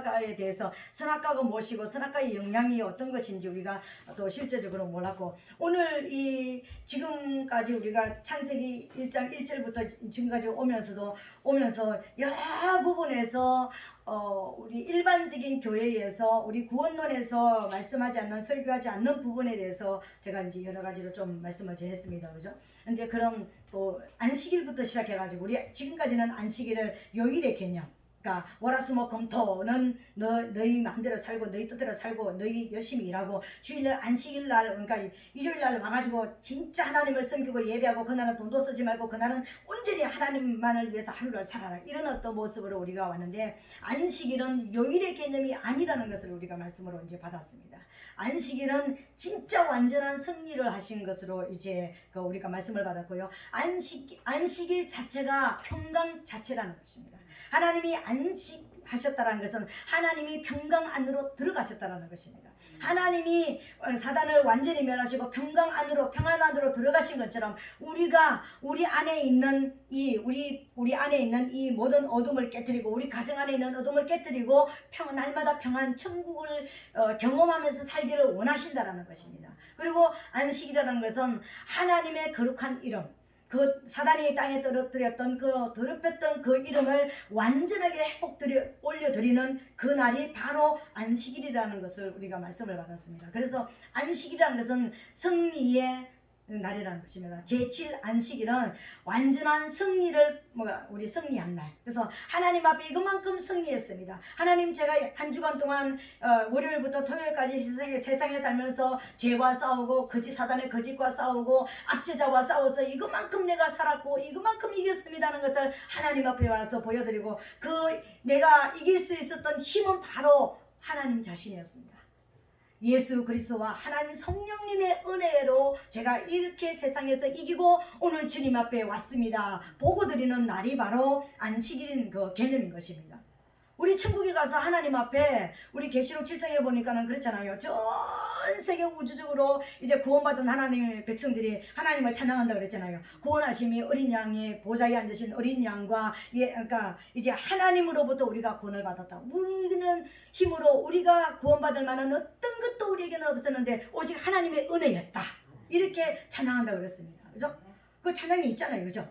선악과에 대해서 선악과가 무엇이고 선악과의 영향이 어떤 것인지 우리가 또 실제적으로 몰랐고, 오늘 이 지금까지 우리가 창세기 1장 1절부터 지금까지 오면서 여러 부분에서 우리 일반적인 교회에서 우리 구원론에서 말씀하지 않는, 설교하지 않는 부분에 대해서 제가 이제 여러 가지로 좀 말씀을 전했습니다. 그죠? 근데 그런 또 안식일부터 시작해가지고 우리 지금까지는 안식일을 요일의 개념, 그러니까 월화수목금토는 너희 마음대로 살고 너희 뜻대로 살고 너희 열심히 일하고, 주일날 안식일날 그러니까 일요일날 와가지고 진짜 하나님을 섬기고 예배하고, 그날은 돈도 쓰지 말고 그날은 온전히 하나님만을 위해서 하루를 살아라, 이런 어떤 모습으로 우리가 왔는데, 안식일은 요일의 개념이 아니라는 것을 우리가 말씀으로 이제 받았습니다. 안식일은 진짜 완전한 승리를 하신 것으로 이제 우리가 말씀을 받았고요. 안식일 자체가 평강 자체라는 것입니다. 하나님이 안식하셨다는 것은 하나님이 평강 안으로 들어가셨다는 것입니다. 하나님이 사단을 완전히 멸하시고 평강 안으로, 평안 안으로 들어가신 것처럼 우리가 우리 안에 있는 우리 안에 있는 이 모든 어둠을 깨뜨리고, 우리 가정 안에 있는 어둠을 깨뜨리고 날마다 평안 천국을 경험하면서 살기를 원하신다라는 것입니다. 그리고 안식이라는 것은 하나님의 거룩한 이름, 그 사단이 땅에 떨어뜨렸던 그 더럽혔던 그 이름을 완전하게 올려드리는 그 날이 바로 안식일이라는 것을 우리가 말씀을 받았습니다. 그래서 안식일이라는 것은 승리의 날이라는 것입니다. 제7 안식일은 완전한 승리를 우리 승리한 날. 그래서 하나님 앞에 이것만큼 승리했습니다. 하나님, 제가 한 주간 동안 월요일부터 토요일까지 세상에 살면서 죄와 싸우고 사단의 거짓과 싸우고 압제자와 싸워서 이것만큼 내가 살았고 이것만큼 이겼습니다는 것을 하나님 앞에 와서 보여드리고, 그 내가 이길 수 있었던 힘은 바로 하나님 자신이었습니다. 예수 그리스도와 하나님 성령님의 은혜로 제가 이렇게 세상에서 이기고 오늘 주님 앞에 왔습니다. 보고 드리는 날이 바로 안식일인 그 개념인 것입니다. 우리 천국에 가서 하나님 앞에, 우리 계시록 7장에 보니까는 그렇잖아요. 전 세계 우주적으로 이제 구원받은 하나님의 백성들이 하나님을 찬양한다 그랬잖아요. 구원하심이 어린 양의 보좌에 앉으신 어린 양과, 그러니까 이제 하나님으로부터 우리가 구원을 받았다. 우리는 힘으로 우리가 구원받을 만한 어떤 것도 우리에게는 없었는데 오직 하나님의 은혜였다, 이렇게 찬양한다 그랬습니다. 그죠? 그 찬양이 있잖아요. 그죠?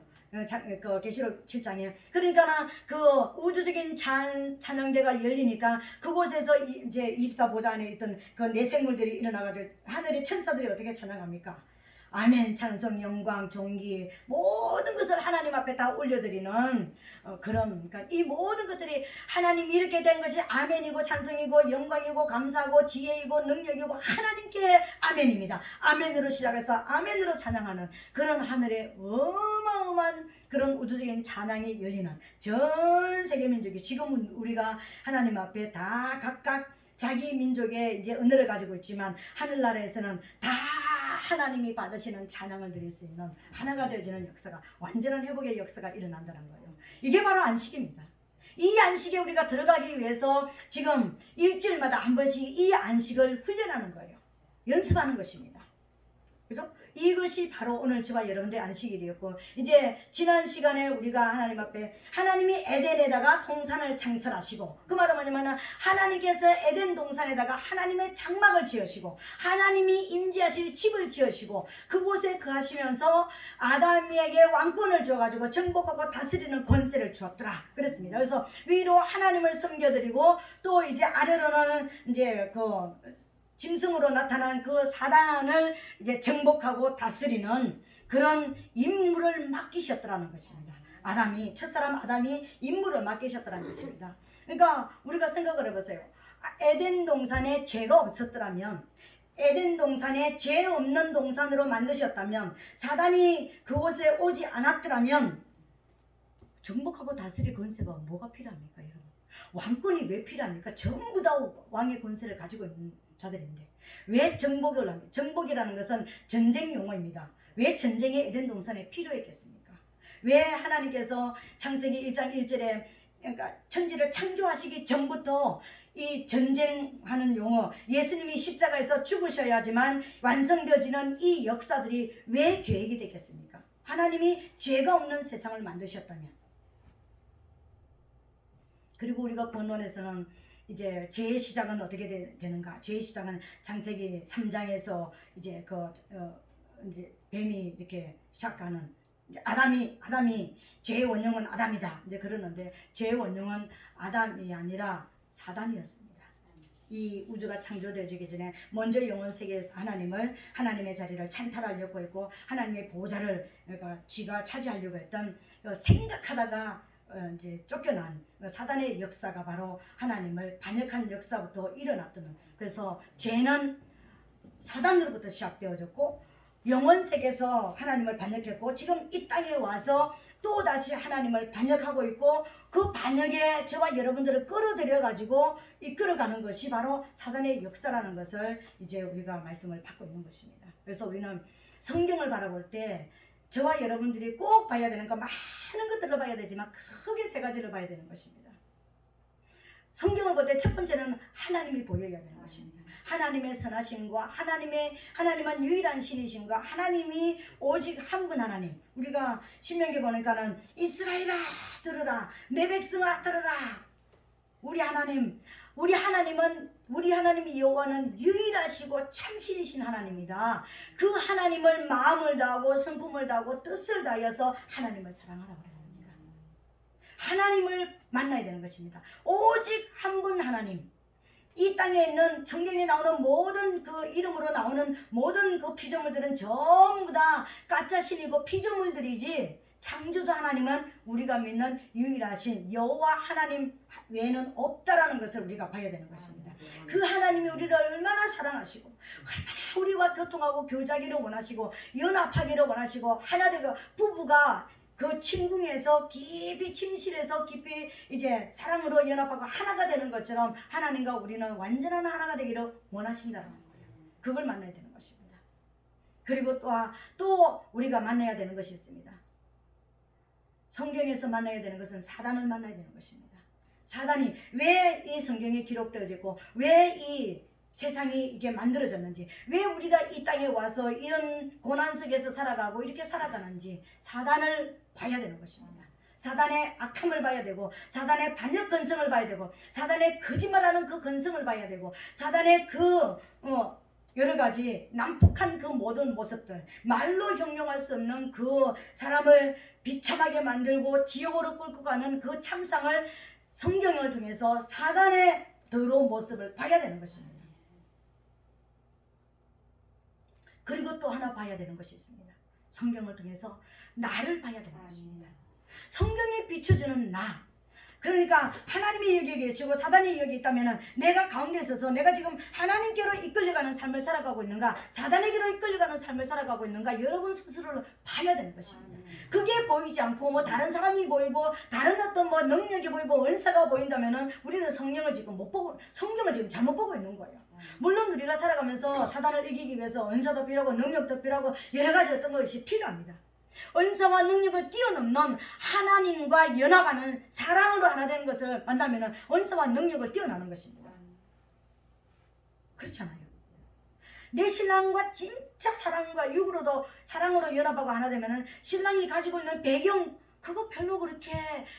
그 계시록 7장에. 그러니까 그 우주적인 찬양대가 열리니까 그곳에서 이제 24보좌 안에 있던 그 네 생물들이 일어나가지고 하늘의 천사들이 어떻게 찬양합니까? 아멘, 찬송, 영광, 존귀, 모든 것을 하나님 앞에 다 올려드리는 그러니까 이 모든 것들이 하나님 이렇게 된 것이 아멘이고 찬송이고 영광이고 감사고 지혜이고 능력이고 하나님께 아멘입니다. 아멘으로 시작해서 아멘으로 찬양하는 그런 하늘의 어마어마한 그런 우주적인 찬양이 열리는 전 세계 민족이, 지금은 우리가 하나님 앞에 다 각각 자기 민족의 이제 은혜를 가지고 있지만 하늘나라에서는 다 하나님이 받으시는 찬양을 드릴 수 있는 하나가 되어지는 역사가, 완전한 회복의 역사가 일어난다는 거예요. 이게 바로 안식입니다. 이 안식에 우리가 들어가기 위해서 지금 일주일마다 한 번씩 이 안식을 훈련하는 거예요. 연습하는 것입니다. 그죠? 이것이 바로 오늘 저와 여러분들의 안식일이었고, 이제 지난 시간에 우리가 하나님 앞에, 하나님이 에덴에다가 동산을 창설하시고, 그 말은 뭐냐면 하나님께서 에덴 동산에다가 하나님의 장막을 지으시고 하나님이 임재하실 집을 지으시고 그곳에 거하시면서 아담에게 왕권을 주어가지고 정복하고 다스리는 권세를 주었더라 그랬습니다. 그래서 위로 하나님을 섬겨드리고, 또 이제 아래로는 이제 짐승으로 나타난 그 사단을 이제 정복하고 다스리는 그런 임무를 맡기셨더라는 것입니다. 첫사람 아담이 임무를 맡기셨더라는 것입니다. 그러니까 우리가 생각을 해보세요. 에덴 동산에 죄가 없었더라면, 에덴 동산에 죄 없는 동산으로 만드셨다면, 사단이 그곳에 오지 않았더라면 정복하고 다스릴 권세가 뭐가 필요합니까, 여러분? 왕권이 왜 필요합니까? 전부 다 왕의 권세를 가지고 있는 자들인데 왜 정복을 합니까? 정복이라는 것은 전쟁 용어입니다. 왜 전쟁이 에덴 동산에 필요했겠습니까? 왜 하나님께서 창세기 1장 1절에 그러니까 천지를 창조하시기 전부터 이 전쟁하는 용어, 예수님이 십자가에서 죽으셔야지만 완성되어지는 이 역사들이 왜 계획이 되겠습니까? 하나님이 죄가 없는 세상을 만드셨다면. 그리고 우리가 본론에서는 이제 죄의 시작은 어떻게 되는가? 죄의 시작은 창세기 3장에서 이제 이제 뱀이 이렇게 시작하는, 이제 아담이 죄의 원흉은 아담이다 이제 그러는데, 죄의 원흉은 아담이 아니라 사단이었습니다. 이 우주가 창조되기 전에 먼저 영혼 세계에서 하나님의 자리를 찬탈하려고 했고, 하나님의 보좌를 그러니까 지가 차지하려고 했던 생각하다가 이제 쫓겨난 사단의 역사가 바로 하나님을 반역한 역사부터 일어났던. 그래서 죄는 사단으로부터 시작되어졌고, 영원 세계에서 하나님을 반역했고, 지금 이 땅에 와서 또 다시 하나님을 반역하고 있고, 그 반역에 저와 여러분들을 끌어들여 가지고 이끌어가는 것이 바로 사단의 역사라는 것을 이제 우리가 말씀을 받고 있는 것입니다. 그래서 우리는 성경을 바라볼 때 저와 여러분들이 꼭 봐야 되는 거, 많은 것들을 봐야 되지만 크게 세 가지를 봐야 되는 것입니다. 성경을 볼 때 첫 번째는 하나님이 보여야 되는 것입니다. 하나님의 선하심과 하나님은 유일한 신이심과 하나님이 오직 한 분 하나님. 우리가 신명기 보니까는 이스라엘아 들으라, 내 백성아 들으라. 우리 하나님이 여호와는 유일하시고 참신이신 하나님이다. 그 하나님을 마음을 다하고 성품을 다하고 뜻을 다하여서 하나님을 사랑하라고 그랬습니다. 하나님을 만나야 되는 것입니다. 오직 한 분 하나님. 이 땅에 있는 성경에 나오는 모든 그 이름으로 나오는 모든 그 피조물들은 전부 다 가짜신이고 피조물들이지, 창조주 하나님은 우리가 믿는 유일하신 여호와 하나님 외에는 없다라는 것을 우리가 봐야 되는 것입니다. 그 하나님이 우리를 얼마나 사랑하시고 얼마나 우리와 교통하고 교제하기를 원하시고 연합하기를 원하시고, 하나 되고 부부가 그 침궁에서 깊이, 침실에서 깊이 이제 사랑으로 연합하고 하나가 되는 것처럼 하나님과 우리는 완전한 하나가 되기를 원하신다는 거예요. 그걸 만나야 되는 것입니다. 그리고 또 우리가 만나야 되는 것이 있습니다. 성경에서 만나야 되는 것은 사단을 만나야 되는 것입니다. 사단이 왜 이 성경에 기록되어지고 왜 이 세상이 이게 만들어졌는지, 왜 우리가 이 땅에 와서 이런 고난 속에서 살아가고 이렇게 살아가는지 사단을 봐야 되는 것입니다. 사단의 악함을 봐야 되고, 사단의 반역 근성을 봐야 되고, 사단의 거짓말하는 그 근성을 봐야 되고, 사단의 여러 가지 난폭한 그 모든 모습들, 말로 형용할 수 없는 그 사람을 비참하게 만들고 지옥으로 끌고 가는 그 참상을 성경을 통해서 사단의 더러운 모습을 봐야 되는 것입니다. 그리고 또 하나 봐야 되는 것이 있습니다. 성경을 통해서 나를 봐야 되는 것입니다. 성경이 비춰주는 나. 그러니까 하나님이 여기 계시고 사단이 여기 있다면 내가 가운데 있어서 내가 지금 하나님께로 이끌려가는 삶을 살아가고 있는가, 사단에게로 이끌려가는 삶을 살아가고 있는가, 여러분 스스로를 봐야 되는 것입니다. 그게 보이지 않고 뭐 다른 사람이 보이고 다른 어떤 뭐 능력이 보이고 은사가 보인다면 우리는 성경을 지금 잘못 보고 있는 거예요. 물론 우리가 살아가면서 사단을 이기기 위해서 은사도 필요하고 능력도 필요하고 여러 가지 어떤 것이 필요합니다. 은사와 능력을 뛰어넘는 하나님과 연합하는 사랑으로 하나 되는 것을 만나면 은사와 능력을 뛰어나는 것입니다. 그렇잖아요. 내 신랑과 진짜 사랑과 육으로도 사랑으로 연합하고 하나 되면 신랑이 가지고 있는 배경 그거 별로 그렇게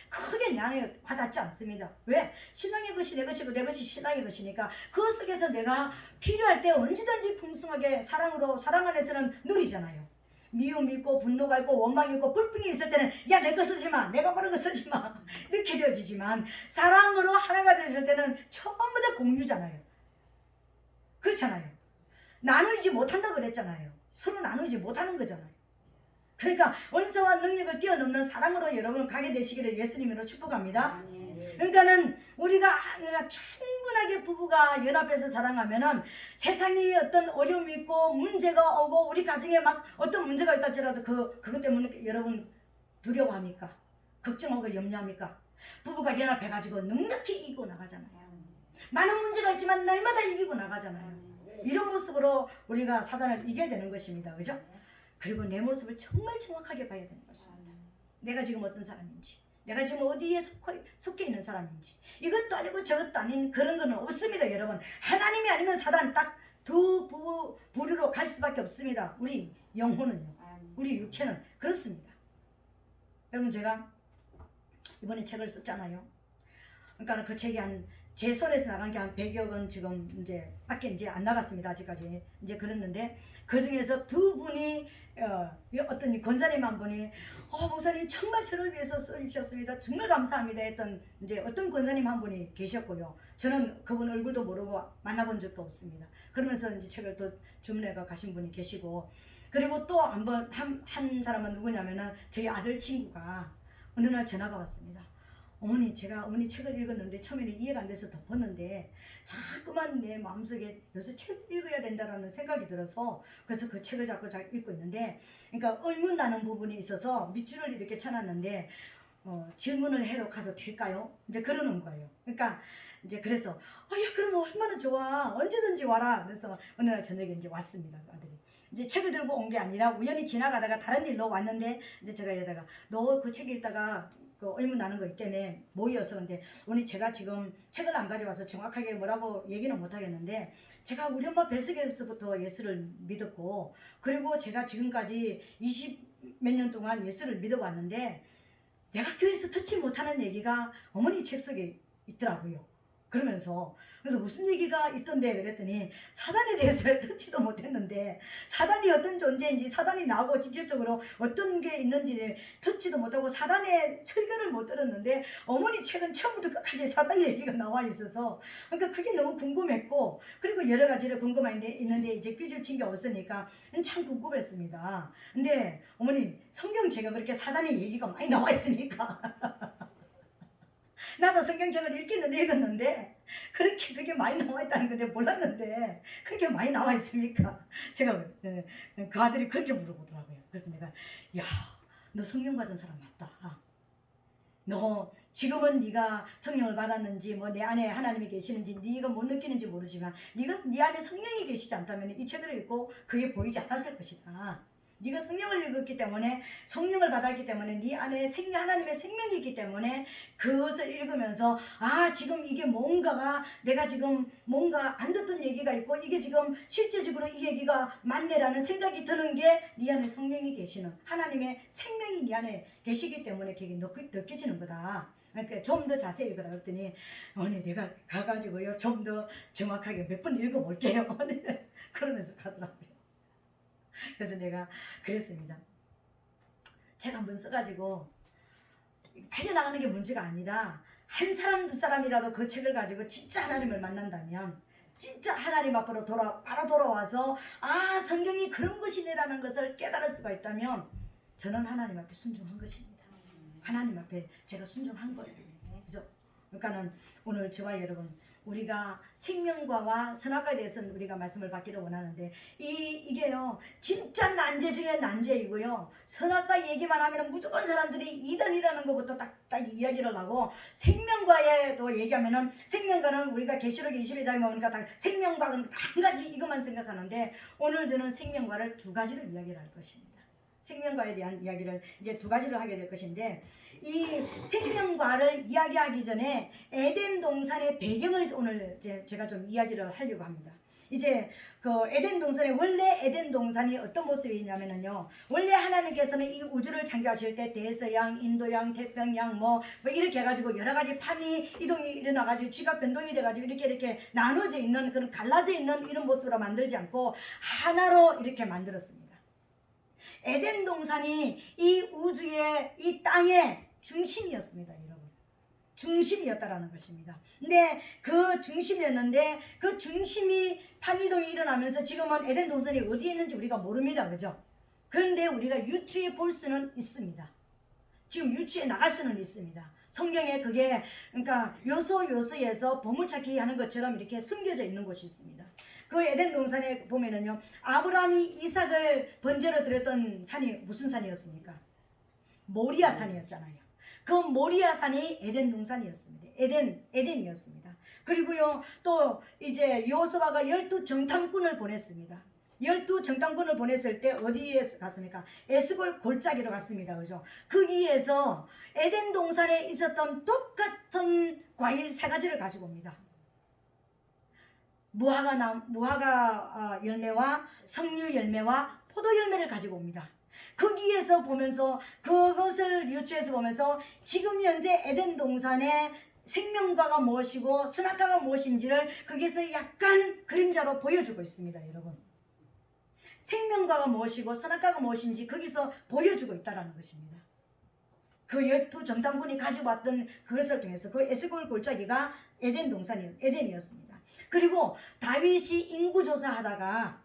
크게 내 안에 와닿지 않습니다. 왜? 신랑의 것이 내 것이고 내 것이 신랑의 것이니까 그 속에서 내가 필요할 때 언제든지 풍성하게 사랑 안에서는 누리잖아요. 미움이 있고 분노가 있고 원망이 있고 불평이 있을 때는 야 내 거 쓰지 마, 내가 그런 거 쓰지 마 이렇게 되어지지만, 사랑으로 하나가 되었을 때는 전부 다 공유잖아요. 그렇잖아요. 나누지 못한다 그랬잖아요. 서로 나누지 못하는 거잖아요. 그러니까 은사와 능력을 뛰어넘는 사랑으로 여러분 가게 되시기를 예수님으로 축복합니다. 그러니까는 우리가 충분하게 부부가 연합해서 사랑하면은 세상에 어떤 어려움이 있고 문제가 오고 우리 가정에 막 어떤 문제가 있다 할지라도 그것 때문에 여러분 두려워합니까? 걱정하고 염려합니까? 부부가 연합해가지고 넉넉히 이기고 나가잖아요. 많은 문제가 있지만 날마다 이기고 나가잖아요. 이런 모습으로 우리가 사단을 이겨야 되는 것입니다. 그죠? 그리고 내 모습을 정말 정확하게 봐야 되는 것입니다. 내가 지금 어떤 사람인지, 내가 지금 어디에 속해 있는 사람인지, 이것도 아니고 저것도 아닌 그런 거는 없습니다. 여러분, 하나님이 아니면 사단 딱 두 부류로 갈 수밖에 없습니다. 우리 영혼은요, 우리 육체는 그렇습니다. 여러분, 제가 이번에 책을 썼잖아요. 그러니까 그 책이 한 제 손에서 나간 게 한 100여 건 지금 이제 밖에 이제 안 나갔습니다. 아직까지. 이제 그랬는데 그 중에서 두 분이 어떤 권사님 한 분이 목사님 정말 저를 위해서 써주셨습니다. 정말 감사합니다 했던 이제 어떤 권사님 한 분이 계셨고요. 저는 그분 얼굴도 모르고 만나본 적도 없습니다. 그러면서 이제 책을 또 주문해가 가신 분이 계시고, 그리고 또 한 사람은 누구냐면은 저희 아들 친구가 어느 날 전화가 왔습니다. 어머니, 제가 어머니 책을 읽었는데 처음에는 이해가 안 돼서 덮었는데 자꾸만 내 마음속에 요새 책을 읽어야 된다라는 생각이 들어서 그래서 그 책을 자꾸 잘 읽고 있는데, 그러니까 의문 나는 부분이 있어서 밑줄을 이렇게 쳐놨는데 질문을 해로 가도 될까요? 이제 그러는 거예요. 그러니까 이제 그래서 야 그럼 얼마나 좋아, 언제든지 와라. 그래서 어느 날 저녁에 이제 왔습니다. 그 아들이 이제 책을 들고 온 게 아니라 우연히 지나가다가 다른 일로 왔는데, 이제 제가 여기다가 너 그 책 읽다가 그 의문 나는 거 있다며 모이어서, 근데 오늘 제가 지금 책을 안 가져와서 정확하게 뭐라고 얘기는 못 하겠는데, 제가 우리 엄마 뱃속에서부터 예수를 믿었고, 그리고 제가 지금까지 20몇 년 동안 예수를 믿어왔는데 내가 교회에서 듣지 못하는 얘기가 어머니 책 속에 있더라고요. 그러면서 그래서 무슨 얘기가 있던데 그랬더니 사단에 대해서 듣지도 못했는데 사단이 어떤 존재인지, 사단이 나하고 직접적으로 어떤 게 있는지 듣지도 못하고 사단의 설교를 못 들었는데 어머니 책은 처음부터 끝까지 사단 얘기가 나와 있어서, 그러니까 그게 너무 궁금했고, 그리고 여러 가지를 있는데 이제 삐질 친 게 없으니까 참 궁금했습니다. 근데 어머니 성경 제가 그렇게 사단의 얘기가 많이 나와 있으니까 나도 성경책을 읽기는 읽었는데 그렇게 그게 많이 나와 있다는 건데 몰랐는데 그렇게 많이 나와 있습니까? 제가 그 아들이 그렇게 물어보더라고요. 그래서 내가 야, 너 성령 받은 사람 맞다. 너 지금은 네가 성령을 받았는지 뭐 내 안에 하나님이 계시는지 네가 못 느끼는지 모르지만 네 안에 성령이 계시지 않다면 이 책을 읽고 그게 보이지 않았을 것이다. 네가 성령을 읽었기 때문에, 성령을 받았기 때문에 네 안에 하나님의 생명이 있기 때문에 그것을 읽으면서 지금 이게 뭔가가, 내가 지금 뭔가 안 듣던 얘기가 있고 이게 지금 실제적으로 이 얘기가 맞네라는 생각이 드는 게 네 안에 성령이 계시는, 하나님의 생명이 네 안에 계시기 때문에 그게 느껴지는 거다. 그러니까 좀 더 자세히 읽으라 그랬더니 어머니 내가 가가지고요 좀 더 정확하게 몇 번 읽어볼게요. 그러면서 가더라고요. 그래서 내가 그랬습니다. 책 한번 써가지고 팔려나가는 게 문제가 아니라 한 사람 두 사람이라도 그 책을 가지고 진짜 하나님을 만난다면, 진짜 하나님 앞으로 바로 돌아와서 성경이 그런 것이네라는 것을 깨달을 수가 있다면 저는 하나님 앞에 순종한 것입니다. 하나님 앞에 제가 순종한 거예요. 그죠? 그러니까는 오늘 저와 여러분, 우리가 생명과와 선악과에 대해서 우리가 말씀을 받기를 원하는데 이게요 진짜 난제 중에 난제이고요. 선악과 얘기만 하면 무조건 사람들이 이단이라는 것부터 딱 이야기를 하고, 생명과에도 얘기하면은 생명과는 우리가 계시록 22장에 보니까 다 생명과는 한 가지 이것만 생각하는데, 오늘 저는 생명과를 두 가지를 이야기를 할 것입니다. 생명과에 대한 이야기를 이제 두 가지를 하게 될 것인데, 이 생명과를 이야기하기 전에 에덴 동산의 배경을 오늘 제가 좀 이야기를 하려고 합니다. 이제 그 에덴 동산의 원래 에덴 동산이 어떤 모습이 있냐면요, 원래 하나님께서는 이 우주를 창조하실 때 대서양, 인도양, 태평양 뭐 이렇게 해가지고 여러 가지 판이 이동이 일어나가지고 지각 변동이 돼가지고 이렇게 나눠져 있는, 그런 갈라져 있는 이런 모습으로 만들지 않고 하나로 이렇게 만들었습니다. 에덴 동산이 이 우주의, 이 땅의 중심이었습니다, 여러분. 중심이었다라는 것입니다. 근데 그 중심이었는데 그 중심이 판이동이 일어나면서 지금은 에덴 동산이 어디에 있는지 우리가 모릅니다, 그죠? 그런데 우리가 유추해 볼 수는 있습니다. 지금 유추해 나갈 수는 있습니다. 성경에 그게 그러니까 요소에서 보물찾기 하는 것처럼 이렇게 숨겨져 있는 곳이 있습니다. 그 에덴 동산에 보면은요, 아브라함이 이삭을 번제로 드렸던 산이 무슨 산이었습니까? 모리아 산이었잖아요. 그 모리아 산이 에덴 동산이었습니다. 에덴이었습니다. 그리고요, 또 이제 여호수아가 12정탐꾼을 보냈습니다. 12정탐꾼을 보냈을 때 어디에 갔습니까? 에스골 골짜기로 갔습니다. 그죠? 거기에서 에덴 동산에 있었던 똑같은 과일 세 가지를 가지고 옵니다. 무화과 열매와 석류 열매와 포도 열매를 가지고 옵니다. 거기에서 보면서, 그것을 유추해서 보면서 지금 현재 에덴 동산에 생명과가 무엇이고 선악과가 무엇인지를 거기서 약간 그림자로 보여주고 있습니다. 여러분, 생명과가 무엇이고 선악과가 무엇인지 거기서 보여주고 있다는 것입니다. 그 12정탐꾼이 가지고 왔던 그것을 통해서 그 에스골 골짜기가 에덴이었습니다. 그리고 다윗이 인구조사하다가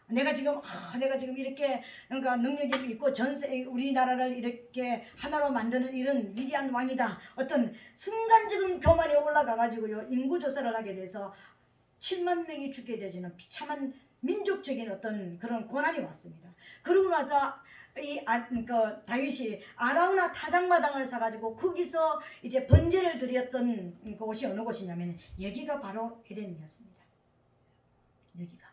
내가 지금 이렇게 그러니까 능력이 있고 전세 우리나라를 이렇게 하나로 만드는 이런 위대한 왕이다. 어떤 순간적인 교만이 올라가 가지고요, 인구조사를 하게 돼서 7만 명이 죽게 되지는 비참한 민족적인 어떤 그런 고난이 왔습니다. 그러고 나서 다윗이 아라우나 타작마당을 사가지고 거기서 이제 번제를 드렸던 곳이 어느 곳이냐면 여기가 바로 에덴이었습니다. 여기가.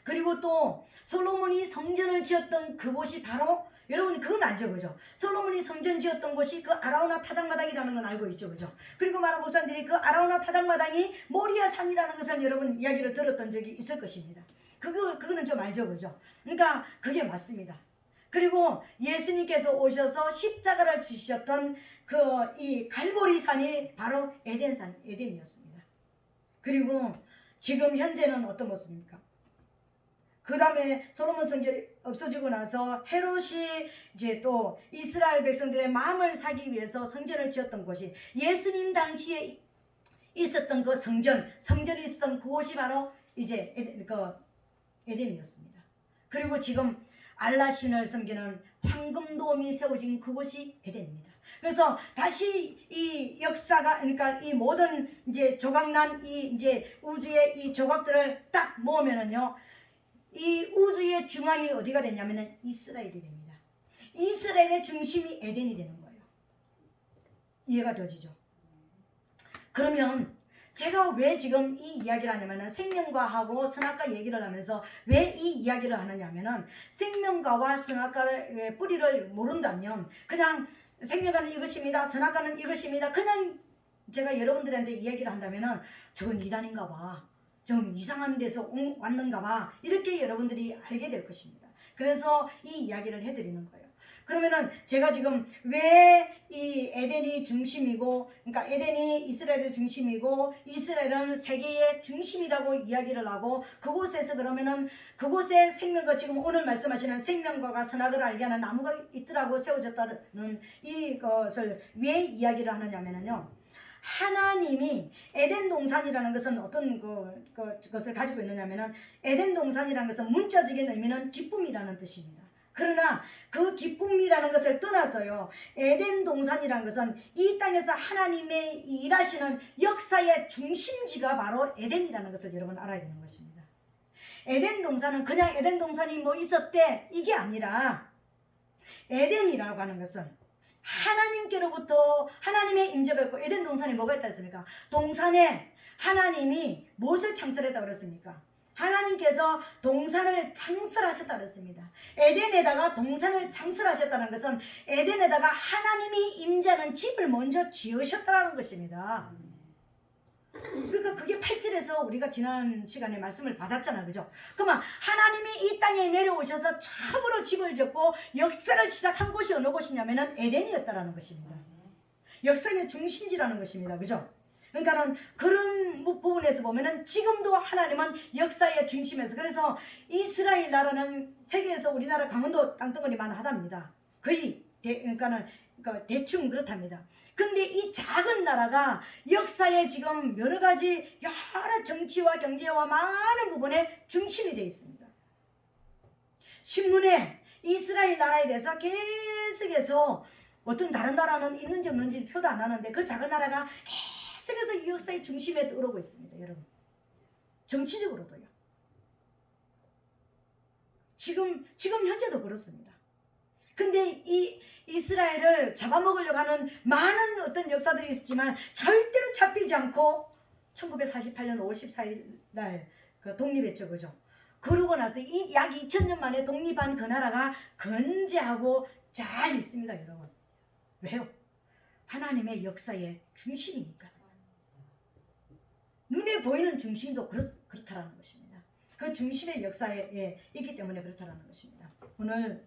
그리고 또 솔로몬이 성전을 지었던 그곳이 바로, 여러분 그건 알죠, 그죠? 솔로몬이 성전 지었던 곳이 그 아라우나 타작마당이라는 건 알고 있죠, 그죠? 그리고 많은 목사님들이 그 아라우나 타작마당이 모리아 산이라는 것을 여러분 이야기를 들었던 적이 있을 것입니다. 그거는 좀 알죠, 그죠? 그러니까 그게 맞습니다. 그리고 예수님께서 오셔서 십자가를 지셨던 그 이 갈보리 산이 바로 에덴이었습니다. 그리고 지금 현재는 어떤 모습입니까? 그 다음에 솔로몬 성전이 없어지고 나서 헤롯이 이제 또 이스라엘 백성들의 마음을 사기 위해서 성전을 지었던 곳이, 예수님 당시에 있었던 그 성전이 있었던 그곳이 바로 이제 에덴이었습니다. 그리고 지금 알라신을 섬기는 황금돔이 세워진 그곳이 에덴입니다. 그래서 다시 이 역사가, 그러니까 이 모든 이제 조각난 이 이제 우주의 이 조각들을 딱 모으면은요, 이 우주의 중앙이 어디가 되냐면은 이스라엘이 됩니다. 이스라엘의 중심이 에덴이 되는 거예요. 이해가 되어지죠? 그러면 제가 왜 지금 이 이야기를 하냐면은 생명과하고 선악과 얘기를 하면서 왜 이 이야기를 하느냐면은, 생명과와 선악과의 뿌리를 모른다면 그냥 생명과는 이것입니다, 선악과는 이것입니다, 그냥 제가 여러분들한테 이야기를 한다면은 저건 이단인가 봐, 좀 이상한 데서 왔는가 봐, 이렇게 여러분들이 알게 될 것입니다. 그래서 이 이야기를 해드리는 거예요. 그러면은 제가 지금 왜 이 에덴이 중심이고, 그러니까 에덴이 이스라엘의 중심이고 이스라엘은 세계의 중심이라고 이야기를 하고, 그곳에서 그러면은 그곳에 생명과, 지금 오늘 말씀하시는 생명과가 선악을 알게 하는 나무가 있더라고 세워졌다는 이것을 왜 이야기를 하느냐면요, 하나님이 에덴 동산이라는 것은 어떤 것을 가지고 있느냐면은, 에덴 동산이라는 것은 문자적인 의미는 기쁨이라는 뜻입니다. 그러나 그 기쁨이라는 것을 떠나서요, 에덴 동산이라는 것은 이 땅에서 하나님의 일하시는 역사의 중심지가 바로 에덴이라는 것을 여러분 알아야 되는 것입니다. 에덴 동산은 그냥 에덴 동산이 뭐 있었대 이게 아니라, 에덴이라고 하는 것은 하나님께로부터 하나님의 임재가 있고, 에덴 동산에 뭐가 있다 했습니까? 동산에 하나님이 무엇을 창설했다고 그랬습니까? 하나님께서 동산을 창설하셨다고 그랬습니다. 에덴에다가 동산을 창설하셨다는 것은 에덴에다가 하나님이 임재하는 집을 먼저 지으셨다는 것입니다. 그러니까 그게 8절에서 우리가 지난 시간에 말씀을 받았잖아요, 그죠? 그러면 하나님이 이 땅에 내려오셔서 처음으로 집을 짓고 역사를 시작한 곳이 어느 곳이냐면은 에덴이었다라는 것입니다. 역사의 중심지라는 것입니다, 그죠? 그러니까는 그런 부분에서 보면은 지금도 하나님은 역사의 중심에서, 그래서 이스라엘 나라는 세계에서 우리나라 강원도 땅덩어리만 하답니다. 거의 그러니까 대충 그렇답니다. 근데 이 작은 나라가 역사에 지금 여러 가지 여러 정치와 경제와 많은 부분에 중심이 되어 있습니다. 신문에 이스라엘 나라에 대해서 계속해서, 어떤 다른 나라는 있는지 없는지 표도 안 하는데 그 작은 나라가 계속해서 이 역사의 중심에 들어오고 있습니다, 여러분. 정치적으로도요. 지금 현재도 그렇습니다. 근데 이 이스라엘을 잡아먹으려고 하는 많은 어떤 역사들이 있었지만 절대로 잡히지 않고 1948년 5월 14일 날 독립했죠, 그죠? 그러고 나서 이 약 2000년 만에 독립한 그 나라가 건재하고 잘 있습니다, 여러분. 왜요? 하나님의 역사의 중심이니까. 눈에 보이는 중심도 그렇다라는 것입니다. 그 중심의 역사에 있기 때문에 그렇다라는 것입니다. 오늘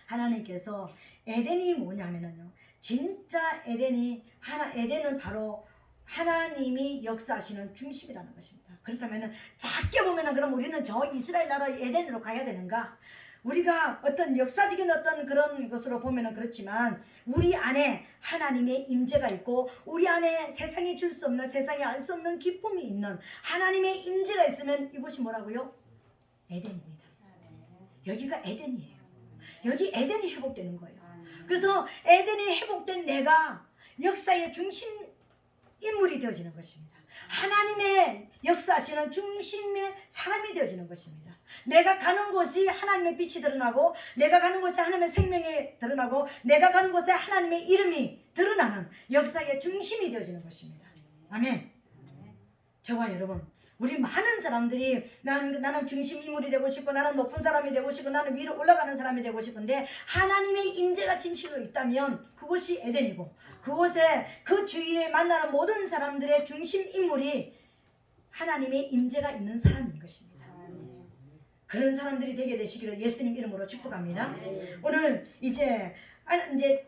하나님께서 에덴이 뭐냐면요, 진짜 에덴은 바로 하나님이 역사하시는 중심이라는 것입니다. 그렇다면 작게 보면 그럼 우리는 저 이스라엘 나라 에덴으로 가야 되는가? 우리가 어떤 역사적인 어떤 그런 것으로 보면 그렇지만 우리 안에 하나님의 임재가 있고 우리 안에 세상이 줄 수 없는, 세상이 알 수 없는 기쁨이 있는 하나님의 임재가 있으면 이곳이 뭐라고요? 에덴입니다. 여기가 에덴이에요. 여기 에덴이 회복되는 거예요. 그래서 에덴이 회복된 내가 역사의 중심 인물이 되어지는 것입니다. 하나님의 역사하시는 중심의 사람이 되어지는 것입니다. 내가 가는 곳이 하나님의 빛이 드러나고 내가 가는 곳이 하나님의 생명이 드러나고 내가 가는 곳에 하나님의 이름이 드러나는 역사의 중심이 되어지는 것입니다. 아멘. 저와 여러분, 우리 많은 사람들이 나는 중심 인물이 되고 싶고 나는 높은 사람이 되고 싶고 나는 위로 올라가는 사람이 되고 싶은데 하나님의 임재가 진실로 있다면 그곳이 에덴이고 그곳에 그 주위에 만나는 모든 사람들의 중심 인물이 하나님의 임재가 있는 사람인 것입니다. 그런 사람들이 되게 되시기를 예수님 이름으로 축복합니다. 오늘 이제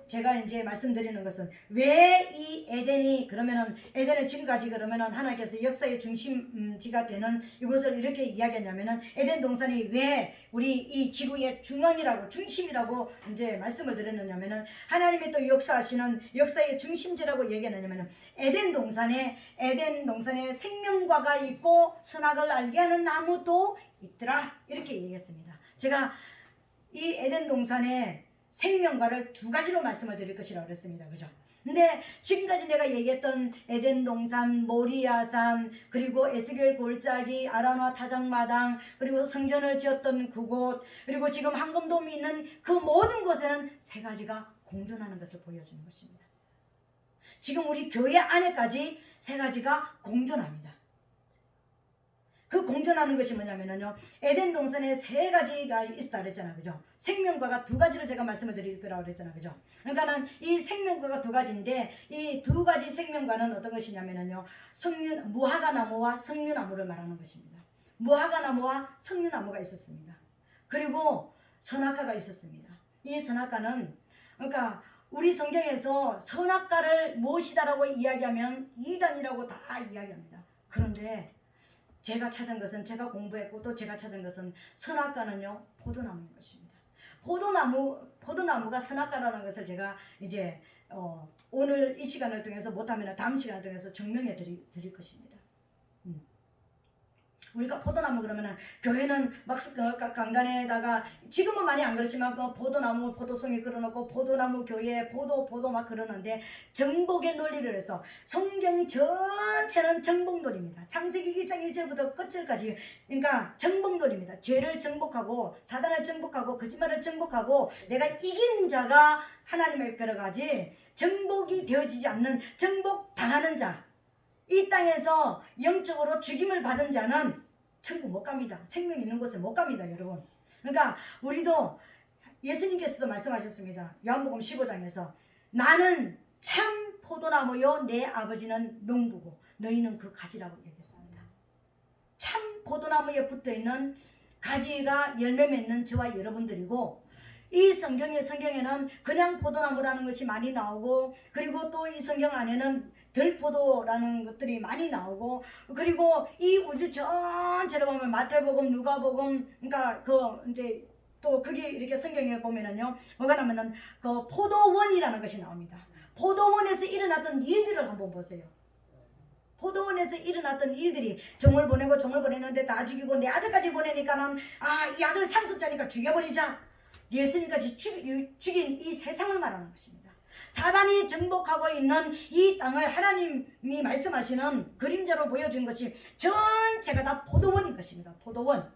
제가 말씀드리는 것은 왜 이 에덴이 그러면은 에덴을 지금까지 그러면은 하나님께서 역사의 중심지가 되는 이곳을 이렇게 이야기했냐면은 에덴 동산이 왜 우리 이 지구의 중앙이라고 중심이라고 이제 말씀을 드렸느냐면은 하나님이 또 역사하시는 역사의 중심지라고 얘기했느냐면은 에덴 동산에 생명과가 있고 선악을 알게 하는 나무도 있더라 이렇게 얘기했습니다. 제가 이 에덴 동산에 생명과를 두 가지로 말씀을 드릴 것이라고 그랬습니다. 그죠? 근데 지금까지 내가 얘기했던 에덴 동산, 모리아산, 그리고 에스겔 골짜기, 아라노아 타작마당, 그리고 성전을 지었던 그곳, 그리고 지금 황금돔이 있는 그 모든 곳에는 세 가지가 공존하는 것을 보여주는 것입니다. 지금 우리 교회 안에까지 세 가지가 공존합니다. 그 공존하는 것이 뭐냐면요, 에덴 동산에 세 가지가 있다 그랬잖아요. 그죠? 생명과가 두 가지로 제가 말씀을 드릴 거라고 그랬잖아요. 그죠? 그러니까는 이 생명과가 두 가지인데 이 두 가지 생명과는 어떤 것이냐면요, 무화과나무와 석류나무를 말하는 것입니다. 무화과나무와 석류나무가 있었습니다. 그리고 선악과가 있었습니다. 이 선악과는 그러니까 우리 성경에서 선악과를 무엇이다라고 이야기하면 이단이라고 다 이야기합니다. 그런데 제가 찾은 것은, 제가 공부했고 또 제가 찾은 것은 선악과는요 포도나무인 것입니다. 포도나무가 선악과라는 것을 제가 이제 오늘 이 시간을 통해서 못하면 다음 시간을 통해서 증명해 드릴 것입니다. 우리가 포도나무 그러면은 교회는 막 강단에다가 지금은 많이 안 그렇지만 포도나무 포도송이 걸어놓고 포도나무 교회 포도 막 그러는데 정복의 논리를 해서 성경 전체는 정복론입니다. 창세기 1장 1절부터 끝절까지 그러니까 정복론입니다. 죄를 정복하고 사단을 정복하고 거짓말을 정복하고 내가 이긴 자가 하나님의 들어가지 정복이 되어지지 않는 정복당하는 자, 이 땅에서 영적으로 죽임을 받은 자는 천국 못 갑니다. 생명 있는 곳에 못 갑니다, 여러분. 그러니까 우리도 예수님께서도 말씀하셨습니다. 요한복음 15장에서 나는 참 포도나무요 내 아버지는 농부고 너희는 그 가지라고 얘기했습니다. 참 포도나무에 붙어있는 가지가 열매 맺는 저와 여러분들이고 이 성경에는 그냥 포도나무라는 것이 많이 나오고 그리고 또 이 성경 안에는 들포도라는 것들이 많이 나오고 그리고 이 우주 전체를 보면 마태복음, 누가복음 그러니까 이제 또 그게 이렇게 성경에 보면은요 뭐가 나면은 그 포도원이라는 것이 나옵니다. 포도원에서 일어났던 일들을 한번 보세요. 포도원에서 일어났던 일들이 종을 보내는데 다 죽이고 내 아들까지 보내니까는 이 아들 상속자니까 죽여버리자. 예수님까지 죽인 이 세상을 말하는 것입니다. 사단이 정복하고 있는 이 땅을 하나님이 말씀하시는 그림자로 보여준 것이 전체가 다 포도원인 것입니다. 포도원.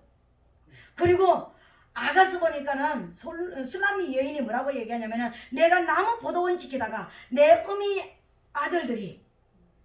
그리고 아가서 보니까는 술람미 여인이 뭐라고 얘기하냐면은 내가 나무 포도원 지키다가 내 어미 아들들이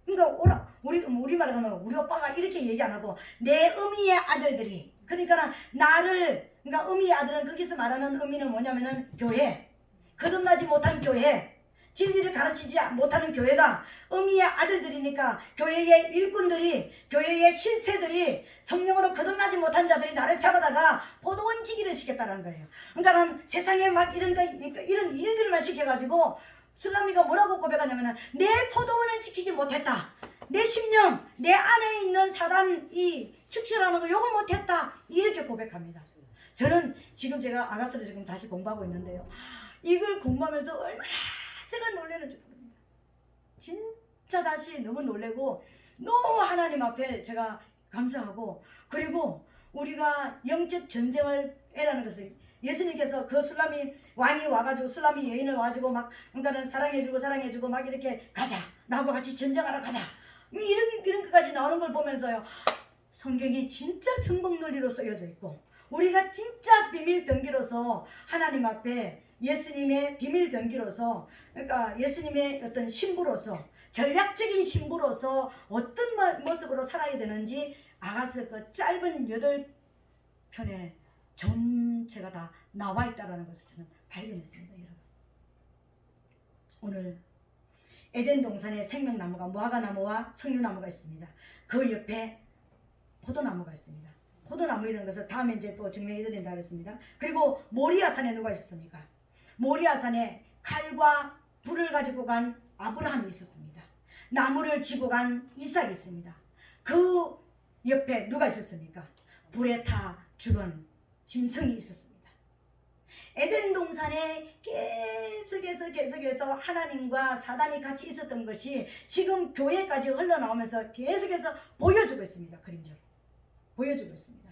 그러니까 우리말로 하면 우리 오빠가 이렇게 얘기 안 하고 내 어미의 아들들이 그러니까 그러니까 어미의 아들은 거기서 말하는 의미는 뭐냐면은 교회, 거듭나지 못한 교회, 진리를 가르치지 못하는 교회가 어미의 아들들이니까 교회의 일꾼들이 교회의 실세들이 성령으로 거듭나지 못한 자들이 나를 잡아다가 포도원 지기를 시켰다는 거예요. 그러니까 세상에 막 이런 일들만 시켜가지고 술람미가 뭐라고 고백하냐면 내 포도원을 지키지 못했다. 내 심령, 내 안에 있는 사단 이 축제라는 거 요거 못했다 이렇게 고백합니다. 저는 지금 제가 아가서를 지금 다시 공부하고 있는데요. 이걸 공부하면서 얼마나 제가 놀라는지 모릅니다. 진짜 다시 너무 놀래고 너무 하나님 앞에 제가 감사하고, 그리고 우리가 영적 전쟁을 해라는 것을 예수님께서 그 술람이 왕이 와가지고 술람이 여인을 와가지고 막 그러니까는 사랑해주고 막 이렇게 가자 나하고 같이 전쟁하러 가자 이런 것까지 나오는 걸 보면서요, 성경이 진짜 정복 논리로 쓰여져 있고 우리가 진짜 비밀 병기로서 하나님 앞에 예수님의 비밀 병기로서, 그러니까 예수님의 어떤 신부로서 전략적인 신부로서 어떤 모습으로 살아야 되는지 아가서 그 짧은 8편에 전체가 다 나와 있다는 것을 저는 발견했습니다. 여러분, 오늘 에덴 동산에 생명나무가 무화과나무와 석류나무가 있습니다. 그 옆에 포도나무가 있습니다. 포도나무 이런 것을 다음에 이제 또 증명해 드린다 그랬습니다. 그리고 모리아산에 누가 있었습니까? 모리아산에 칼과 불을 가지고 간 아브라함이 있었습니다. 나무를 지고 간 이삭이 있습니다. 그 옆에 누가 있었습니까? 불에 타 죽은 짐승이 있었습니다. 에덴 동산에 계속해서 하나님과 사단이 같이 있었던 것이 지금 교회까지 흘러나오면서 계속해서 보여주고 있습니다. 그림자로 보여주고 있습니다.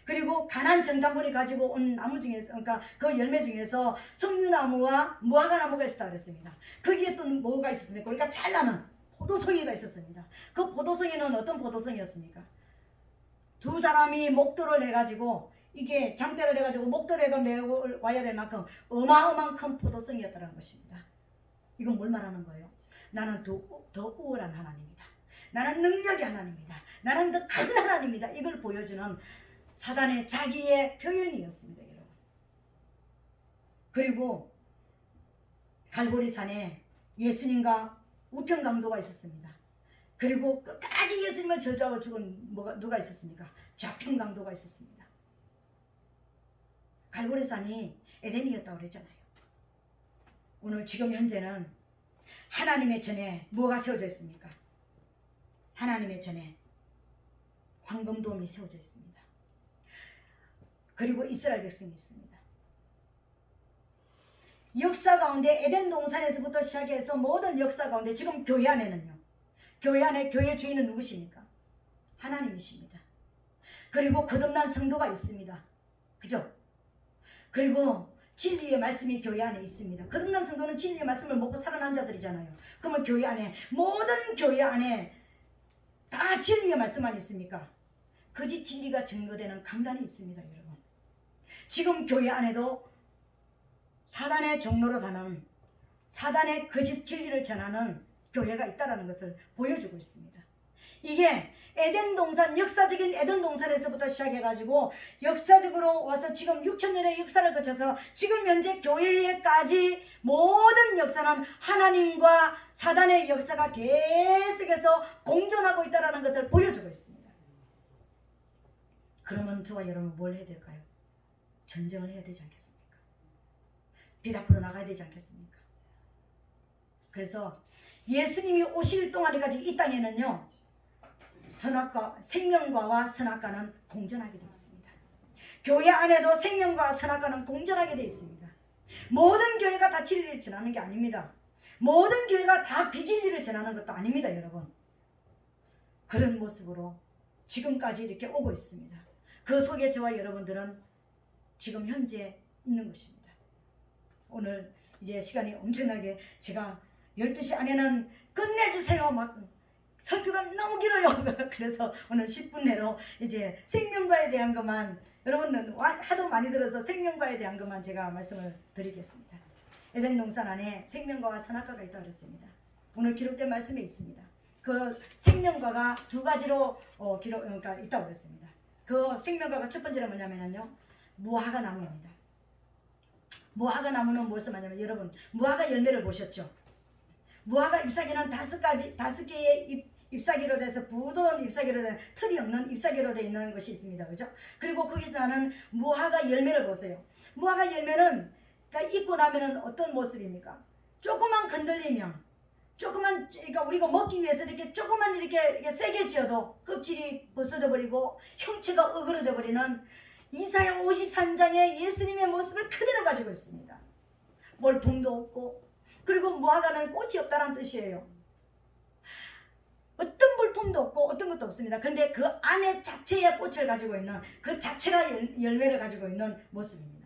그리고 가나안 정탐꾼이 가지고 온 나무 중에서, 그러니까 그 열매 중에서 석류나무와 무화과나무가 있었다 그랬습니다. 거기에 또 뭐가 있었습니까? 그러니까 찬란한 포도송이가 있었습니다. 그 포도송이는 어떤 포도송이였습니까? 두 사람이 목도를 해가지고 이게 장대를 해가지고 목도를 해가 메고 와야 될 만큼 어마어마한 큰 포도송이였다는 것입니다. 이건 뭘 말하는 거예요? 나는 더 우월한 하나님이다. 나는 능력의 하나님이다. 나는 더 큰 하나님이다. 이걸 보여주는 사단의 자기의 표현이었습니다. 여러분. 그리고 갈보리산에 예수님과 우편강도가 있었습니다. 그리고 끝까지 예수님을 저주하고 죽은 누가 있었습니까? 좌편강도가 있었습니다. 갈보리산이 에덴이었다고 그랬잖아요. 오늘 지금 현재는 하나님의 전에 뭐가 세워져 있습니까? 하나님의 전에 황금돔이 세워져 있습니다. 그리고 이스라엘 백성이 있습니다. 역사 가운데 에덴 동산에서부터 시작해서 모든 역사 가운데 지금 교회 안에는요, 교회 안에 교회 주인은 누구십니까? 하나님이십니다. 그리고 거듭난 성도가 있습니다. 그죠? 그리고 진리의 말씀이 교회 안에 있습니다. 거듭난 성도는 진리의 말씀을 먹고 살아난 자들이잖아요. 그러면 교회 안에, 모든 교회 안에 다 진리의 말씀만 있습니까? 거짓 진리가 증거되는 강단이 있습니다. 여러분, 지금 교회 안에도 사단의 종로로 다는, 사단의 거짓 진리를 전하는 교회가 있다는 것을 보여주고 있습니다. 이게 에덴 동산, 역사적인 에덴 동산에서부터 시작해가지고 역사적으로 와서 지금 6,000년의 역사를 거쳐서 지금 현재 교회에까지 모든 역사는 하나님과 사단의 역사가 계속해서 공존하고 있다는 것을 보여주고 있습니다. 그러면 저와 여러분 뭘 해야 될까요? 전쟁을 해야 되지 않겠습니까? 빛 앞으로 나가야 되지 않겠습니까? 그래서 예수님이 오실 동안까지 이 땅에는요, 선악과, 생명과와 선악과는 공존하게 되어 있습니다. 교회 안에도 생명과와 선악과는 공존하게 되어 있습니다. 모든 교회가 다 진리를 전하는 게 아닙니다. 모든 교회가 다 비진리를 전하는 것도 아닙니다. 여러분, 그런 모습으로 지금까지 이렇게 오고 있습니다. 그 속에 저와 여러분들은 지금 현재 있는 것입니다. 오늘 이제 시간이 엄청나게, 제가 12시 안에는 끝내주세요 막 설교가 너무 길어요. 그래서 오늘 10분 내로 이제 생명과에 대한 것만, 여러분은 하도 많이 들어서 생명과에 대한 것만 제가 말씀을 드리겠습니다. 에덴 동산 안에 생명과와 선악과가 있다고 그랬습니다. 오늘 기록된 말씀에 있습니다. 그 생명과가 두 가지로 그러니까 있다고 그랬습니다. 그 생명과가 첫 번째로 뭐냐면요, 무화과 나무입니다. 무화과 나무는 무엇을 말하냐면, 여러분 무화과 열매를 보셨죠? 무화과 잎사귀는 5개의 잎사귀로 돼서 부드러운 잎사귀로 된, 털이 없는 잎사귀로 되어 있는 것이 있습니다. 그죠? 그리고 거기서 나는 무화과 열매를 보세요. 무화과 열매는 입고 나면은 어떤 모습입니까? 조금만 건들리면 조그만, 그러니까 우리가 먹기 위해서 이렇게 조그만 이렇게 세게 찧어도 껍질이 벗어져 버리고 형체가 어그러져 버리는 이사야 53장의 예수님의 모습을 그대로 가지고 있습니다. 몰품도 없고, 그리고 무화과는 꽃이 없다는 뜻이에요. 어떤 물품도 없고 어떤 것도 없습니다. 그런데 그 안에 자체의 꽃을 가지고 있는, 그 자체가 열매를 가지고 있는 모습입니다.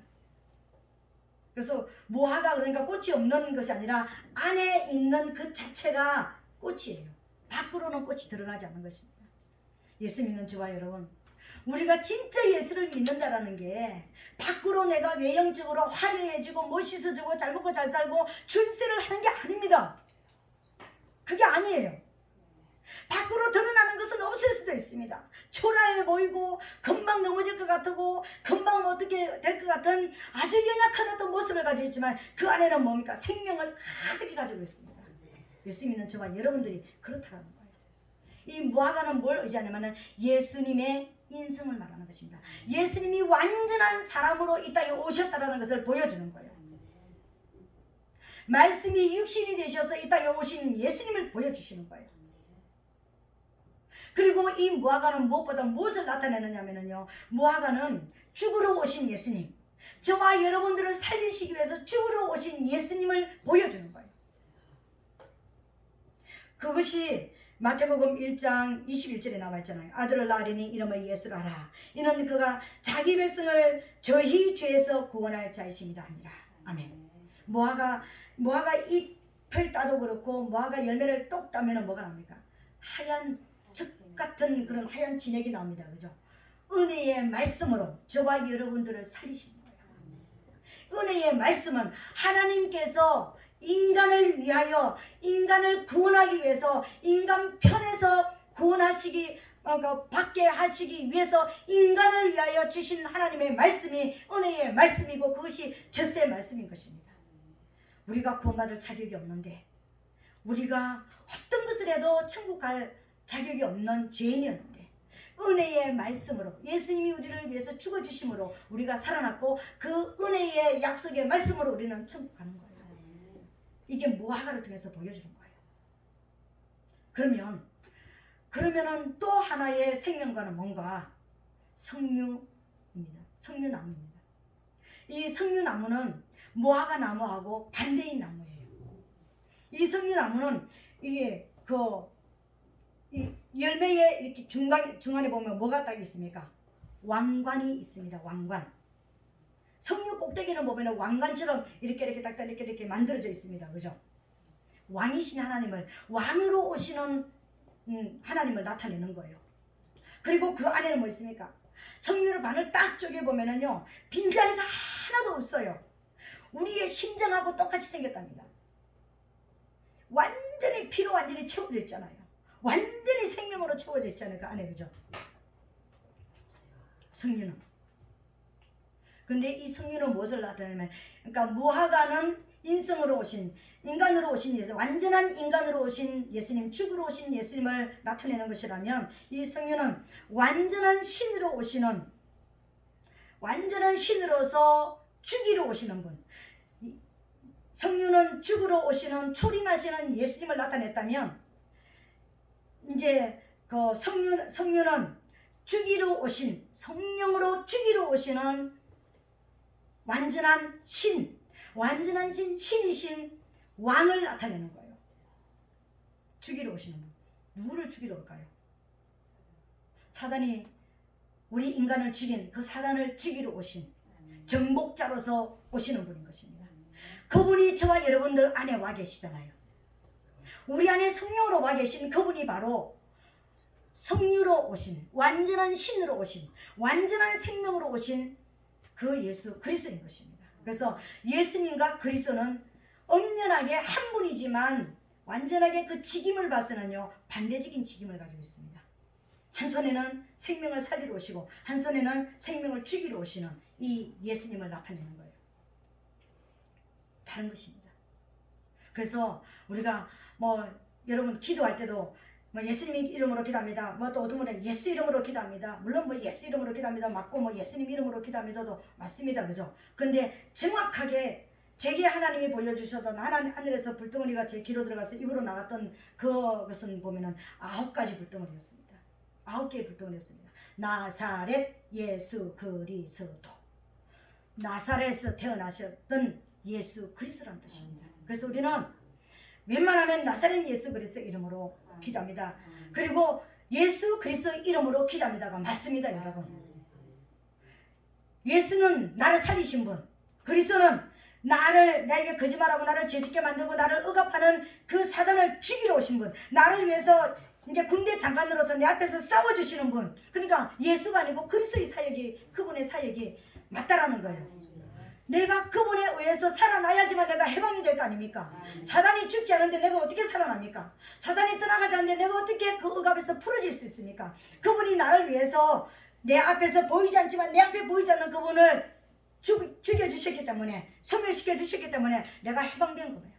그래서 무화과, 그러니까 꽃이 없는 것이 아니라 안에 있는 그 자체가 꽃이에요. 밖으로는 꽃이 드러나지 않는 것입니다. 예수 믿는 저와 여러분, 우리가 진짜 예수를 믿는다라는 게 밖으로 내가 외형적으로 화려해지고 멋있어지고 잘 먹고 잘 살고 출세를 하는 게 아닙니다. 그게 아니에요. 밖으로 드러나는 것은 없을 수도 있습니다. 초라해 보이고 금방 넘어질 것 같고 금방 어떻게 될 것 같은 아주 연약한 어떤 모습을 가지고 있지만 그 안에는 뭡니까? 생명을 가득히 가지고 있습니다. 예수 믿는 저와 여러분들이 그렇다는 거예요. 이 무화과는 뭘 의지하냐면 예수님의 인성을 말하는 것입니다. 예수님이 완전한 사람으로 이 땅에 오셨다는 것을 보여주는 거예요. 말씀이 육신이 되셔서 이 땅에 오신 예수님을 보여주시는 거예요. 그리고 이 무화과는 무엇보다 무엇을 나타내느냐면요, 무화과는 죽으러 오신 예수님, 저와 여러분들을 살리시기 위해서 죽으러 오신 예수님을 보여주는 거예요. 그것이 마태복음 1장 21절에 나와 있잖아요. 아들을 낳으리니 이름을 예수라 하라. 이는 그가 자기 백성을 저희 죄에서 구원할 자이심이라 하니라. 아멘. 무화과 잎을 따도 그렇고 무화과 열매를 똑 따면 뭐가 납니까? 하얀 즉 같은 그런 하얀 진액이 나옵니다. 그죠? 은혜의 말씀으로 저와 여러분들을 살리시는 거예요. 은혜의 말씀은 하나님께서 인간을 위하여, 인간을 구원하기 위해서, 인간 편에서 구원하시기, 받게 하시기 위해서 인간을 위하여 주신 하나님의 말씀이 은혜의 말씀이고 그것이 젖새의 말씀인 것입니다. 우리가 구원받을 자격이 없는데, 우리가 어떤 것을 해도 천국 갈 자격이 없는 죄인이었는데 은혜의 말씀으로 예수님이 우리를 위해서 죽어주심으로 우리가 살아났고 그 은혜의 약속의 말씀으로 우리는 천국 가는 거예요. 이게 무화과를 통해서 보여주는 거예요. 그러면은 또 하나의 생명과는 뭔가? 석류입니다. 석류나무입니다. 이 석류나무는 무화과 나무하고 반대인 나무예요. 이 석류나무는 이게 이 열매에 이렇게 중간에 보면 뭐가 딱 있습니까? 왕관이 있습니다. 왕관. 석류 꼭대기는 보면 왕관처럼 이렇게 딱딱 이렇게 만들어져 있습니다. 그죠? 왕이신 하나님을, 왕으로 오시는 하나님을 나타내는 거예요. 그리고 그 안에는 뭐 있습니까? 석류를 반을 딱 쪼개보면은요, 빈자리가 하나도 없어요. 우리의 심장하고 똑같이 생겼답니다. 완전히 피로 완전히 채워져 있잖아요. 완전히 생명으로 채워져 있잖아요. 그 안에. 그죠? 석류는. 근데 이 석류는 무엇을 나타내냐면, 그러니까 무화과는 인성으로 오신, 인간으로 오신 예수, 완전한 인간으로 오신 예수님, 죽으러 오신 예수님을 나타내는 것이라면, 이 석류는 완전한 신으로 오시는, 완전한 신으로서 죽이러 오시는 분, 석류는 죽으러 오시는, 초림하시는 예수님을 나타냈다면, 이제 그 석류는 죽이러 오신, 성령으로 죽이러 오시는 완전한 신, 신이신 왕을 나타내는 거예요. 죽이러 오시는 분. 누구를 죽이러 올까요? 사단이 우리 인간을 죽인 그 사단을 죽이러 오신 정복자로서 오시는 분인 것입니다. 그분이 저와 여러분들 안에 와 계시잖아요. 우리 안에 성령으로 와 계신 그분이 바로 성류로 오신, 완전한 신으로 오신, 완전한 생명으로 오신 그 예수 그리스도인 것입니다. 그래서 예수님과 그리스도는 엄연하게 한 분이지만 완전하게 그 직임을 봐서는요, 반대적인 직임을 가지고 있습니다. 한 손에는 생명을 살리러 오시고 한 손에는 생명을 죽이러 오시는 이 예수님을 나타내는 거예요. 다른 것입니다. 그래서 우리가 여러분 기도할 때도 예수님 이름으로 기도합니다. 또 어떤 분은 예수 이름으로 기도합니다. 물론 예수 이름으로 기도합니다. 맞고 예수님 이름으로 기도합니다도 맞습니다. 그죠? 근데 정확하게 제게 하나님이 보여주셨던 하늘에서 불덩어리가 제 귀로 들어가서 입으로 나갔던 그것은 보면은 9가지 불덩어리였습니다. 9개의 불덩어리였습니다. 나사렛 예수 그리스도. 나사렛에서 태어나셨던 예수 그리스도라는 뜻입니다. 그래서 우리는 웬만하면 나사렛 예수 그리스도 이름으로 기도합니다. 그리고 예수 그리스도 이름으로 기도합니다가 맞습니다, 여러분. 예수는 나를 살리신 분, 그리스도는 나에게 거짓말하고 나를 죄짓게 만들고 나를 억압하는 그 사단을 죽이러 오신 분, 나를 위해서 이제 군대 장관으로서 내 앞에서 싸워주시는 분. 그러니까 예수가 아니고 그리스도의 사역이, 그분의 사역이 맞다라는 거예요. 내가 그분에 의해서 살아나야지만 내가 해방이 될 거 아닙니까? 사단이 죽지 않은데 내가 어떻게 살아납니까? 사단이 떠나가지 않는데 내가 어떻게 그 억압에서 풀어질 수 있습니까? 그분이 나를 위해서 내 앞에서 보이지 않지만 내 앞에 보이지 않는 그분을 죽여주셨기 때문에, 소멸시켜 주셨기 때문에 내가 해방된 거예요.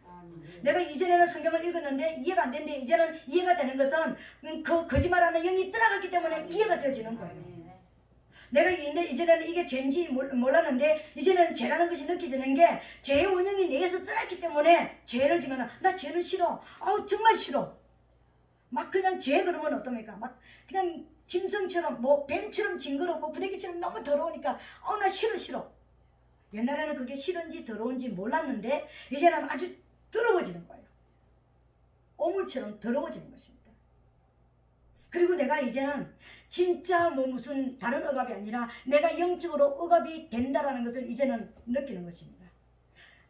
내가 이전에는 성경을 읽었는데 이해가 안 되는데 이제는 이해가 되는 것은 그 거짓말하는 영이 떠나갔기 때문에 이해가 되어지는 거예요. 내가 이제는 이게 죄인지 몰랐는데 이제는 죄라는 것이 느껴지는 게 죄의 원흉이 내게서 떠났기 때문에 죄를 지면 나 죄는 싫어. 아우 정말 싫어. 막 그냥 죄 그러면 어떻습니까? 막 그냥 짐승처럼 뭐 뱀처럼 징그럽고 부대기처럼 너무 더러우니까 나 싫어. 옛날에는 그게 싫은지 더러운지 몰랐는데 이제는 아주 더러워지는 거예요. 오물처럼 더러워지는 것입니다. 그리고 내가 이제는 진짜 뭐 무슨 다른 억압이 아니라 내가 영적으로 억압이 된다라는 것을 이제는 느끼는 것입니다.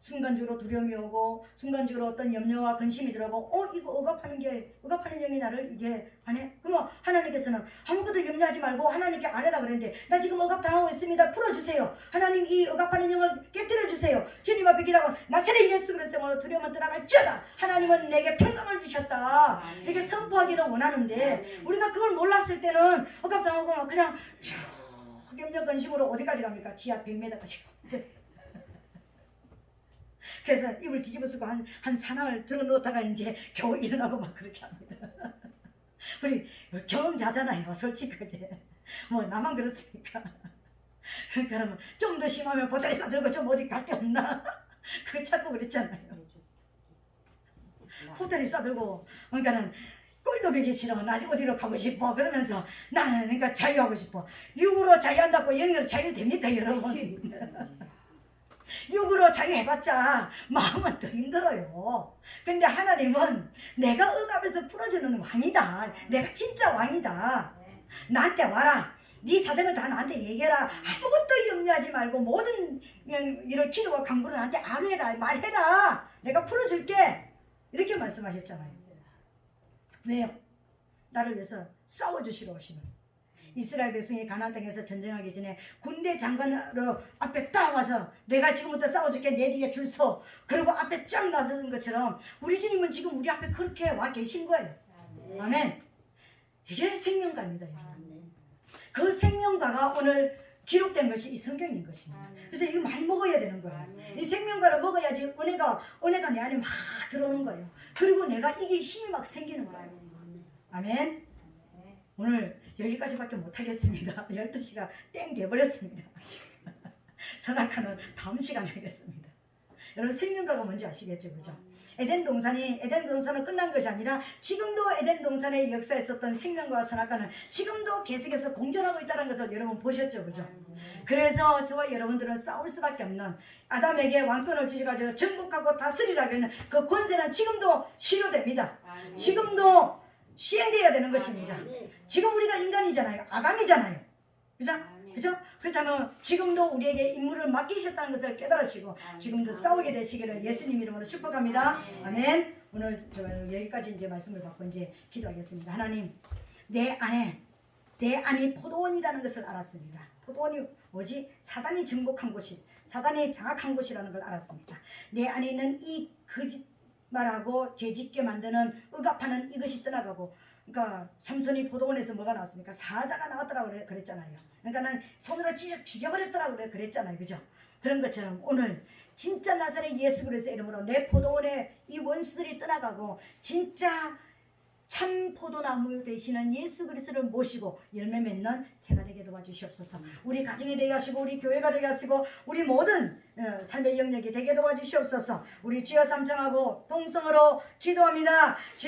순간적으로 두려움이 오고 순간적으로 어떤 염려와 근심이 들어오고 이거 억압하는 영이 나를 이게 하네? 그러면 하나님께서는 아무것도 염려하지 말고 하나님께 아뢰라 그랬는데 나 지금 억압당하고 있습니다. 풀어주세요. 하나님 이 억압하는 영을 깨뜨려주세요. 주님 앞에 기도하고 나사렛 예수 그리스도로 두려움은 떠나갈지어다. 하나님은 내게 평강을 주셨다. 이렇게 선포하기를 원하는데 우리가 그걸 몰랐을 때는 억압당하고 그냥 쭉 염려 근심으로 어디까지 갑니까? 지하 100m까지 갑니다. 그래서 입을 뒤집어 쓰고 한 사나흘 들어 놓다가 이제 겨우 일어나고 막 그렇게 합니다. 우리 경험자잖아요, 솔직하게. 뭐 나만 그렇습니까? 그러니까 좀 더 심하면 보따리 싸들고 좀 어디 갈 데 없나? 그거 찾고 그랬잖아요. 보따리 싸들고 그러니까는 꼴도 보기 싫어. 나 어디로 가고 싶어. 그러면서 나는 그러니까 자유하고 싶어. 육으로 자유한다고 영으로 자유됩니까, 여러분? 육으로 자유해봤자 마음은 더 힘들어요. 근데 하나님은 내가 억압에서 풀어주는 왕이다. 내가 진짜 왕이다. 나한테 와라. 네 사정을 다 나한테 얘기해라. 아무것도 염려하지 말고 모든 이런 기도와 간구를 나한테 아뢰라. 말해라. 내가 풀어줄게. 이렇게 말씀하셨잖아요. 왜요? 나를 위해서 싸워주시러 오시는 이스라엘 백성이 가나안 땅에서 전쟁하기 전에 군대 장관으로 앞에 딱 와서 내가 지금부터 싸워줄게 내 뒤에 줄 서. 그리고 앞에 쫙 나서는 것처럼 우리 주님은 지금 우리 앞에 그렇게 와 계신 거예요. 아멘. 이게 생명가입니다. 그 생명가가 오늘 기록된 것이 이 성경인 것입니다. 그래서 이거 많이 먹어야 되는 거예요. 이 생명가를 먹어야지 은혜가 내 안에 막 들어오는 거예요. 그리고 내가 이길 힘이 막 생기는 거예요. 아멘. 오늘 여기까지밖에 못하겠습니다. 12시가 땡 돼버렸습니다. 선악과는 다음 시간에 하겠습니다. 여러분 생명가가 뭔지 아시겠죠? 그죠? 에덴 동산은 끝난 것이 아니라 지금도 에덴 동산의 역사에 있었던 생명과와 선악과는 지금도 계속해서 공존하고 있다는 것을 여러분 보셨죠? 그죠? 그래서 저와 여러분들은 싸울 수밖에 없는 아담에게 왕권을 주셔가지고 정복하고 다스리라고 하는 그 권세는 지금도 실효됩니다. 지금도 시행되어야 되는 것입니다. 지금 우리가 인간이잖아요. 아담이잖아요. 그죠? 그렇다면 지금도 우리에게 임무를 맡기셨다는 것을 깨달으시고 지금도 싸우게 되시기를 예수님 이름으로 축복합니다. 아멘. 오늘 저 여기까지 이제 말씀을 받고 이제 기도하겠습니다. 하나님, 내 안이 포도원이라는 것을 알았습니다. 포도원이 뭐지? 사단이 정복한 곳이, 사단이 장악한 곳이라는 걸 알았습니다. 내 안에 있는 이 거짓말하고 죄짓게 만드는 억압하는 이것이 떠나가고, 그러니까 삼손이 포도원에서 뭐가 나왔습니까? 사자가 나왔더라고 그랬잖아요. 그러니까는 손으로 찢어 죽여버렸더라고 그랬잖아요. 그죠? 그런 것처럼 오늘 진짜 나사렛 예수 그리스도의 이름으로 내 포도원에 이 원수들이 떠나가고 진짜 참 포도나무 되시는 예수 그리스도를 모시고 열매 맺는 제가 되게 도와주시옵소서. 우리 가정이 되게 하시고 우리 교회가 되게 하시고 우리 모든 삶의 영역이 되게 도와주시옵소서. 우리 주여 삼창하고 통성으로 기도합니다. 주여